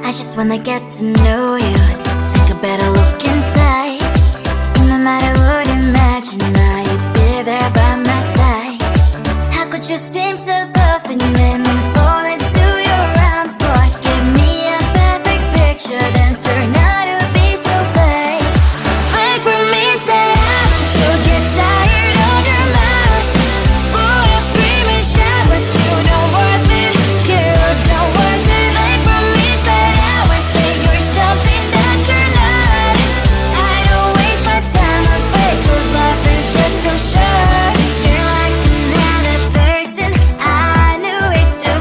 I just wanna get to know you, take a better look inside. No matter what, imagine now you'd be there by my side. How could you seem so perfect, you made me fall into your arms, boy. Give me a perfect picture, then turn out to be so fake. Fake for me, say I should get tired of your lies. Full of scream and shout, but you don't worth it, you don't worth it. Fake for me, say I would say you're something that you're not. I don't waste my time on fake, 'cause life is just too short. You're like another person, I knew it's too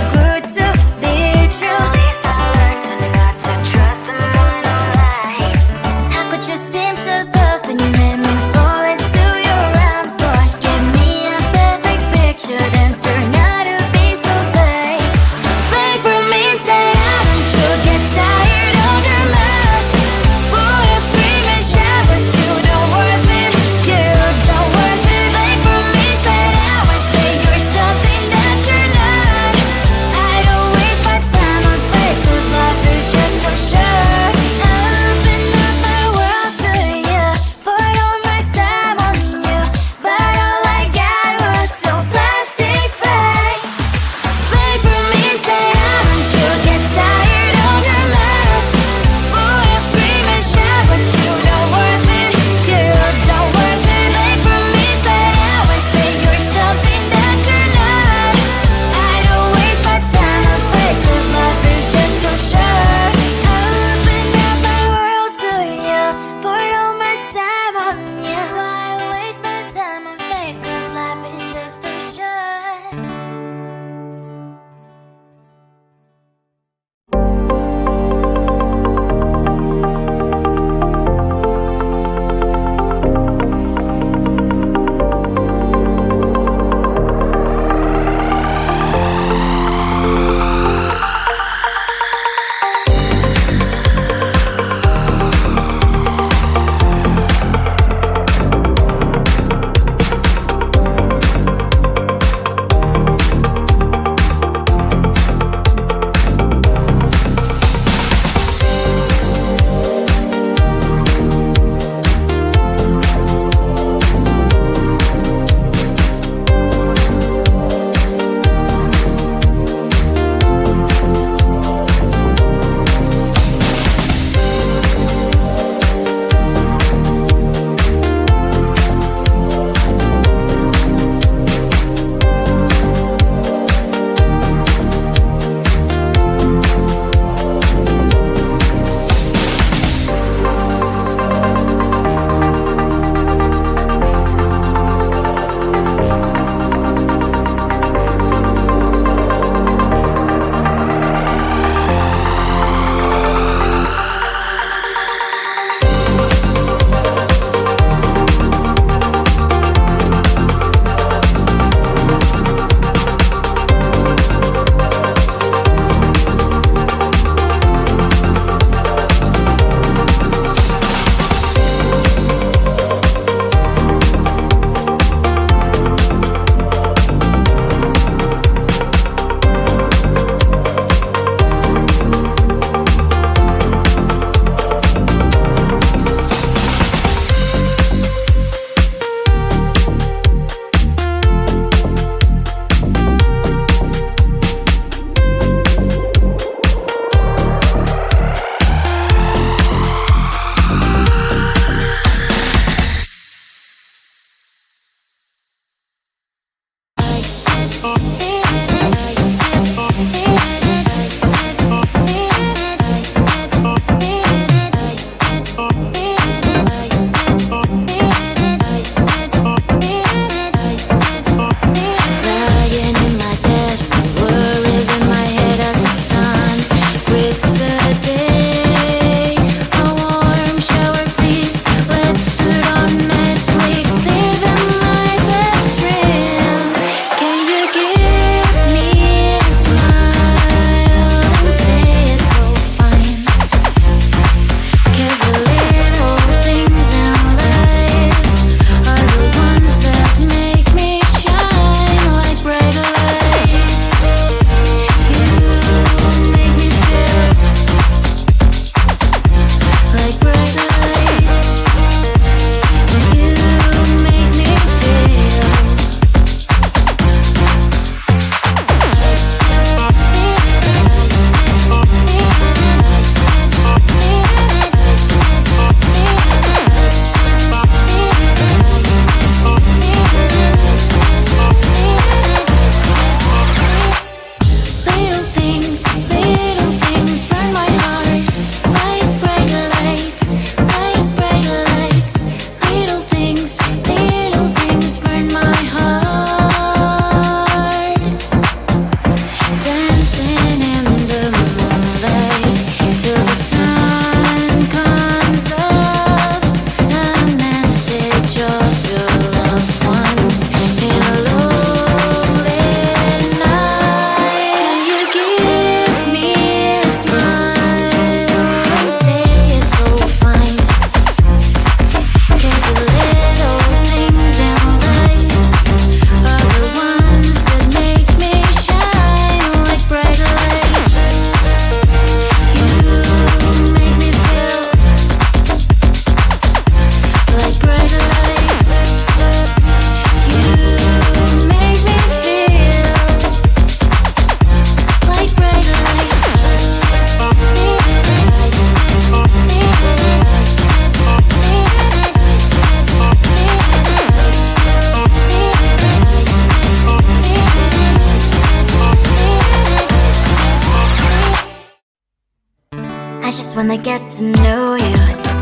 just wanna get to know you,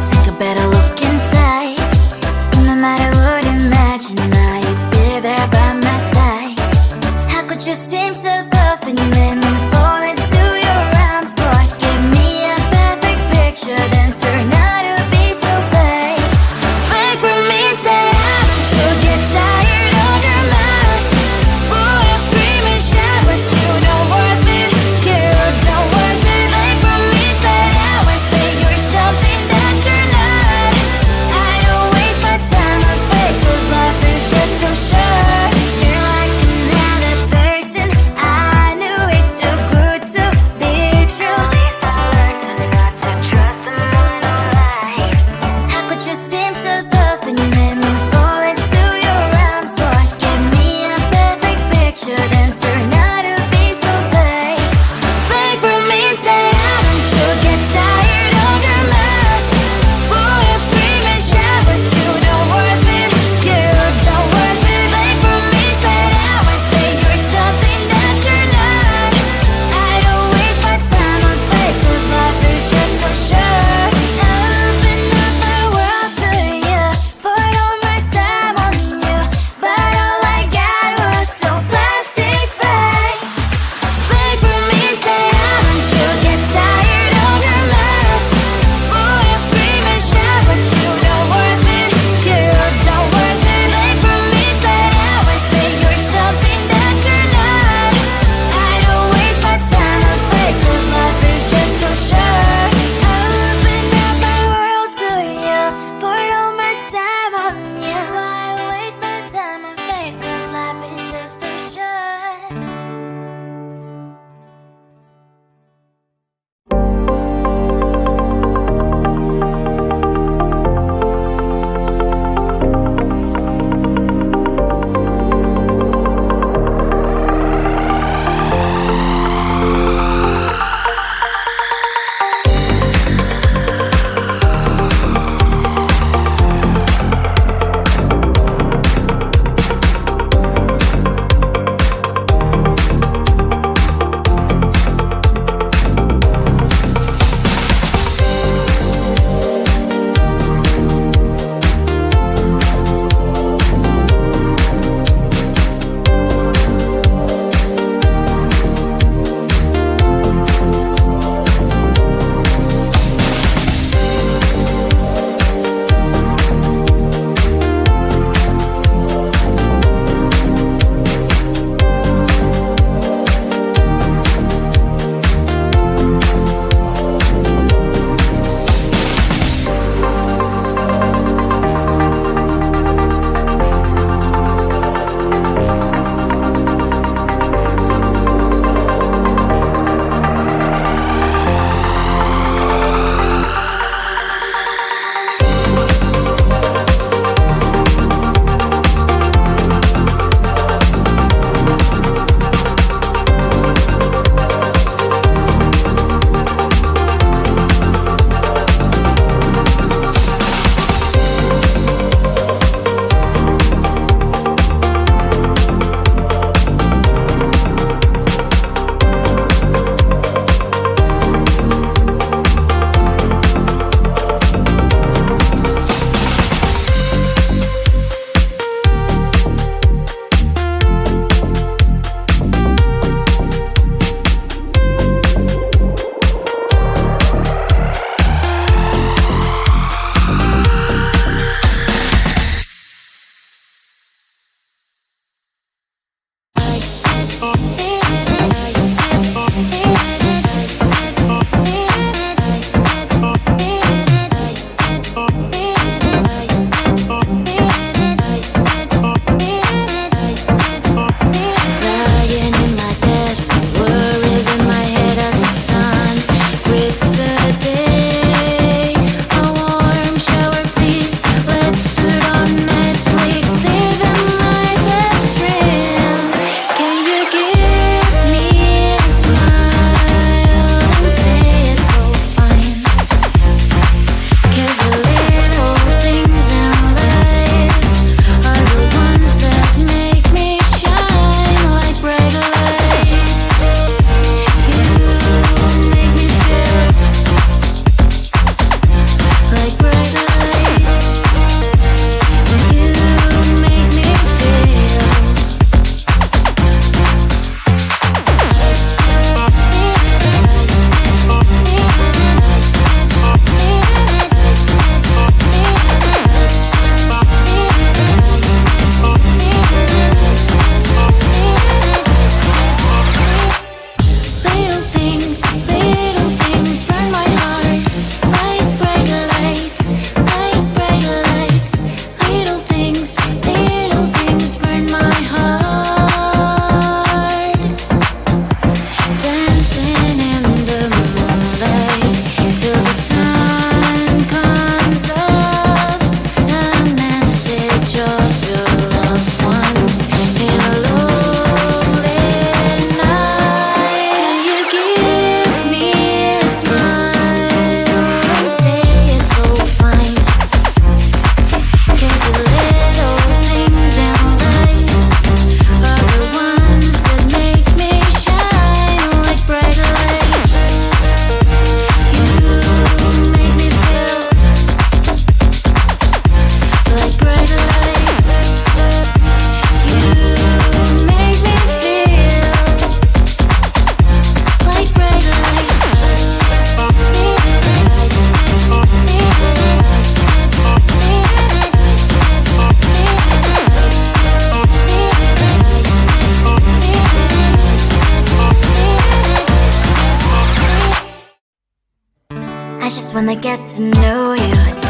take a better look inside. No matter what, imagine now you'd be there by my side. How could you seem so perfect? You made me fall into your arms, boy. Give me a perfect picture, then turn out to be so fake. Fake for me, say I should get tired of your lies. Boy, I scream and shout, but you don't worth it. You don't worth it. Fake for me, say I would say you're something that you're not. just wanna get to know you.